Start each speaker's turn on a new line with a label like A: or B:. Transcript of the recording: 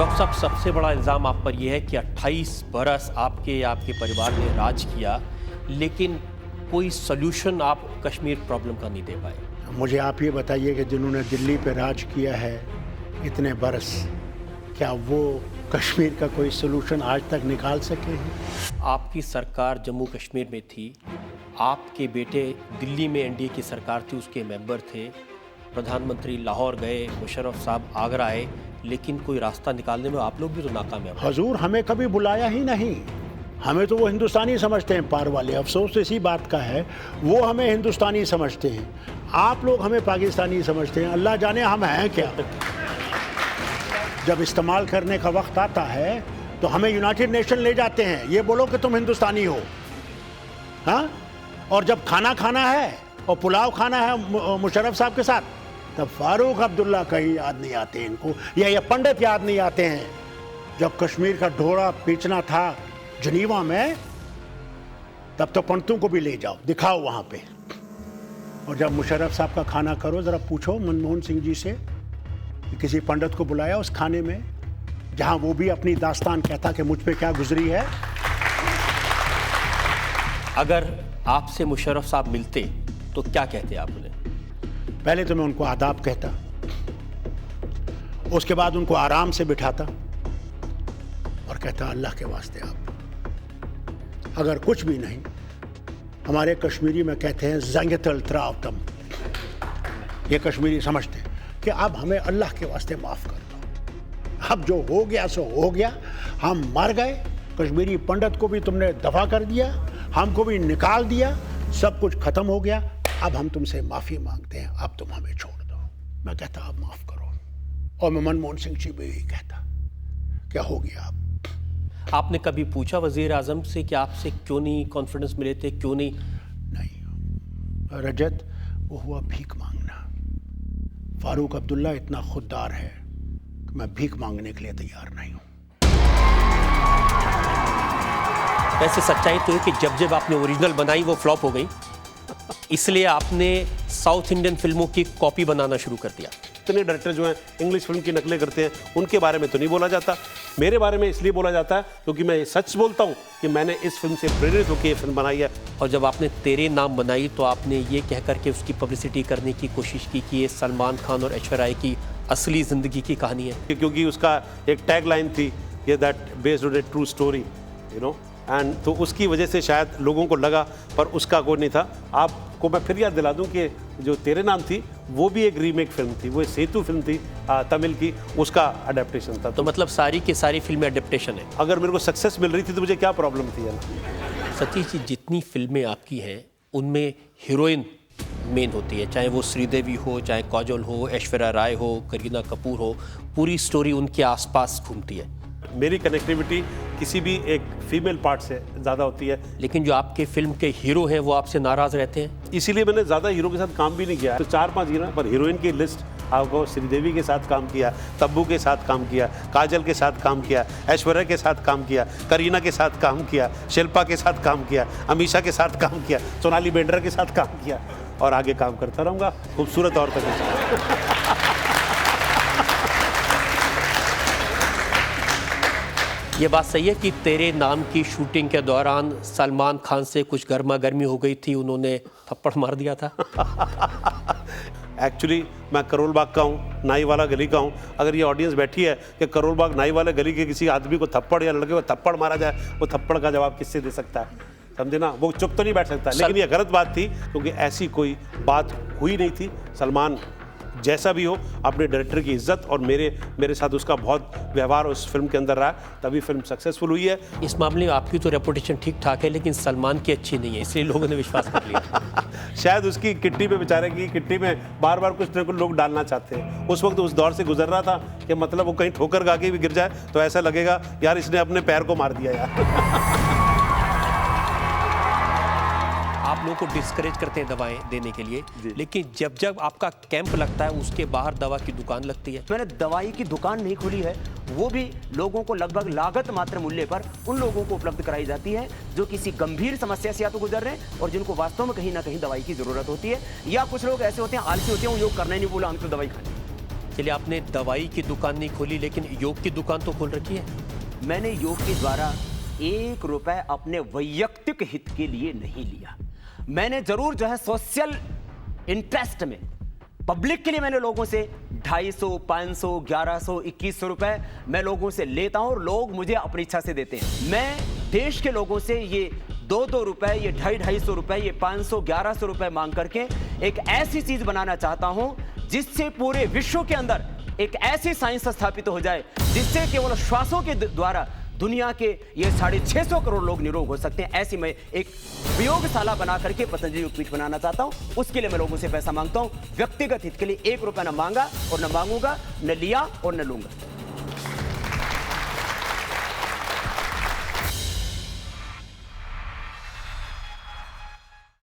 A: Doctor साहब, सबसे बड़ा इल्ज़ाम आप पर यह है कि 28 बरस आपके परिवार ने राज किया, लेकिन कोई सल्यूशन आप कश्मीर प्रॉब्लम का नहीं दे पाए।
B: मुझे आप ये बताइए कि जिन्होंने दिल्ली पे राज किया है इतने बरस, क्या वो कश्मीर का कोई सलूशन आज तक निकाल सके हैं?
A: आपकी सरकार जम्मू कश्मीर में थी, आपके बेटे दिल्ली में एनडीए की सरकार थी, उसके मेंबर थे, प्रधानमंत्री लाहौर गए, मुशर्रफ साहब आगरा आए, लेकिन कोई रास्ता निकालने में आप लोग भी तो नाकामयाब।
B: हजूर, हमें कभी बुलाया ही नहीं। हमें तो वो हिंदुस्तानी समझते हैं पार वाले। अफसोस इसी बात का है, वो हमें हिंदुस्तानी समझते हैं, आप लोग हमें पाकिस्तानी समझते हैं। अल्लाह जाने हम हैं क्या। जब इस्तेमाल करने का वक्त आता है तो हमें यूनाइटेड नेशन ले जाते हैं, ये बोलो कि तुम हिंदुस्तानी हो, हाँ? और जब खाना खाना है और पुलाव खाना है मुशर्रफ साहब के साथ, तब फारूक अब्दुल्ला कहीं याद नहीं आते इनको, या ये पंडित याद नहीं आते हैं। जब कश्मीर का ढोरा पीचना था जनीवा में, तब तो पंडितों को भी ले जाओ, दिखाओ वहाँ पे। और जब मुशर्रफ साहब का खाना करो, ज़रा पूछो मनमोहन सिंह जी से कि किसी पंडित को बुलाया उस खाने में, जहाँ वो भी अपनी दास्तान कहता कि मुझ पे क्या गुजरी है।
A: अगर आपसे मुशर्रफ साहब मिलते तो क्या कहते आप उन्हें?
B: पहले तो मैं उनको आदाब कहता, उसके बाद उनको आराम से बिठाता और कहता, अल्लाह के वास्ते आप अगर कुछ भी नहीं, हमारे कश्मीरी में कहते हैं जंगतल त्रावतम, ये कश्मीरी समझते हैं कि अब हमें अल्लाह के वास्ते माफ़ कर दो, अब जो हो गया सो हो गया, हम मर गए, कश्मीरी पंडित को भी तुमने दफा कर दिया, हमको भी निकाल दिया, सब कुछ खत्म हो गया, अब हम तुमसे माफ़ी मांगते हैं, अब तुम हमें छोड़ दो। मैं कहता अब माफ़ करो, और मैं मनमोहन सिंह जी भी यही कहता, क्या हो गया अब।
A: आपने कभी पूछा वज़ीर आज़म से कि आपसे क्यों नहीं कॉन्फिडेंस मिले थे, क्यों नहीं?
B: नहीं रजत, वो हुआ भीख मांगना। फारूक अब्दुल्ला इतना खुददार है कि मैं भीख मांगने के लिए तैयार नहीं हूँ।
A: वैसे सच्चाई तो है कि जब जब आपने ओरिजिनल बनाई वो फ्लॉप हो गई, इसलिए आपने साउथ इंडियन फिल्मों की कॉपी बनाना शुरू कर दिया।
C: इतने डायरेक्टर जो हैं इंग्लिश फिल्म की नकलें करते हैं, उनके बारे में तो नहीं बोला जाता। मेरे बारे में इसलिए बोला जाता है क्योंकि मैं सच बोलता हूँ कि मैंने इस फिल्म से प्रेरित होकर ये फिल्म बनाई है।
A: और जब आपने तेरे नाम बनाई तो आपने ये कह करके उसकी पब्लिसिटी करने की कोशिश की कि ये सलमान खान और ऐश्वर्या राय की असली ज़िंदगी की कहानी है,
C: क्योंकि उसका एक टैग लाइन थी, ये that based on A true story, you know, and तो उसकी वजह से शायद लोगों को लगा, पर उसका कोई नहीं था। आपको मैं फिर याद दिला दूं कि जो तेरे नाम थी वो भी एक रीमेक फिल्म थी, वो सेतु फिल्म थी तमिल की, उसका अडेप्टेशन था।
A: तो मतलब सारी की सारी फिल्में अडेप्टेशन है।
C: अगर मेरे को सक्सेस मिल रही थी तो मुझे क्या प्रॉब्लम थी यार।
A: सतीश जी, जितनी फिल्में आपकी हैं उनमें हीरोइन मेन होती है, चाहे वो श्रीदेवी हो, चाहे काजोल हो, ऐश्वर्या राय हो, करीना कपूर हो, पूरी स्टोरी उनके आसपास घूमती है।
C: मेरी कनेक्टिविटी किसी भी एक फीमेल पार्ट से ज़्यादा होती है।
A: लेकिन जो आपके फिल्म के हीरो हैं वो आपसे नाराज़ रहते हैं,
C: इसीलिए मैंने ज़्यादा हीरो के साथ काम भी नहीं किया। तो 4-5 हीरो, पर हीरोइन की लिस्ट आपको श्रीदेवी के साथ काम किया, तब्बू के साथ काम किया, काजल के साथ काम किया, ऐश्वर्या के साथ काम किया, करीना के साथ काम किया, शिल्पा के साथ काम किया, अमीषा के साथ काम किया, सोनाली बेंद्रा के साथ काम किया, और आगे काम करता रहूँगा खूबसूरत औरतों के साथ।
A: ये बात सही है कि तेरे नाम की शूटिंग के दौरान सलमान खान से कुछ गर्मा गर्मी हो गई थी, उन्होंने थप्पड़ मार दिया था?
C: एक्चुअली मैं करोल बाग का हूँ, नाई वाला गली का हूँ। अगर ये ऑडियंस बैठी है कि करोल बाग नाई वाले गली के किसी आदमी को थप्पड़ या लड़के को थप्पड़ मारा जाए, वो थप्पड़ का जवाब किससे दे सकता है? समझे ना, वो चुप तो नहीं बैठ सकता। लेकिन ये गलत बात थी क्योंकि ऐसी कोई बात हुई नहीं थी। सलमान जैसा भी हो, अपने डायरेक्टर की इज्जत और मेरे साथ उसका बहुत व्यवहार उस फिल्म के अंदर रहा, तभी फिल्म सक्सेसफुल हुई है।
A: इस मामले में आपकी तो रेपुटेशन ठीक ठाक है, लेकिन सलमान की अच्छी नहीं है, इसलिए लोगों ने विश्वास कर लिया।
C: शायद उसकी किट्टी में, बेचारे की किट्टी में बार बार कुछ न कुछ लोग डालना चाहते हैं। उस वक्त उस दौर से गुजर रहा था कि मतलब वो कहीं ठोकर खा के भी गिर जाए तो ऐसा लगेगा यार इसने अपने पैर को मार दिया यार।
A: आप लोगों को डिस्करेज करते हैं दवाएं देने के लिए, लेकिन जब जब आपका कैंप लगता है उसके बाहर दवा की दुकान लगती है।
D: मैंने दवाई की दुकान नहीं खोली है, वो भी लोगों को लगभग लागत मात्र मूल्य पर उन लोगों को उपलब्ध कराई जाती है जो किसी गंभीर समस्या से या तो गुजर रहे हैं और जिनको वास्तव में कहीं ना कहीं दवाई की जरूरत होती है, या कुछ लोग ऐसे होते हैं आलसी होते हैं, वो योग करना ही नहीं, बोला हम तो दवाई खानी।
A: चलिए, आपने दवाई की दुकान नहीं खोली, लेकिन योग की दुकान तो खोल रखी है।
D: मैंने योग के द्वारा 1 रुपए अपने वैयक्तिक हित के लिए नहीं लिया। मैंने जरूर जो है सोशल इंटरेस्ट में, पब्लिक के लिए मैंने लोगों से 250, 500, 1100, 2100 रुपए मैं लोगों से लेता हूं और लोग मुझे अपनी इच्छा से देते हैं। मैं देश के लोगों से ये 2-2 रुपए, ये 250 रुपए, ये 500, 1100 रुपए मांग करके एक ऐसी चीज बनाना चाहता हूं जिससे पूरे विश्व के अंदर एक ऐसी साइंस स्थापित हो जाए जिससे केवल श्वासों के द्वारा दुनिया के ये 650 करोड़ लोग निरोग हो सकते हैं। ऐसी मैं एक प्रयोगशाला बना करके पतंजलि योगपीठ बनाना चाहता हूं। उसके लिए मैं लोगों से पैसा मांगता हूं। व्यक्तिगत हित के लिए 1 रुपया न मांगा और न मांगूंगा, न लिया और न लूंगा।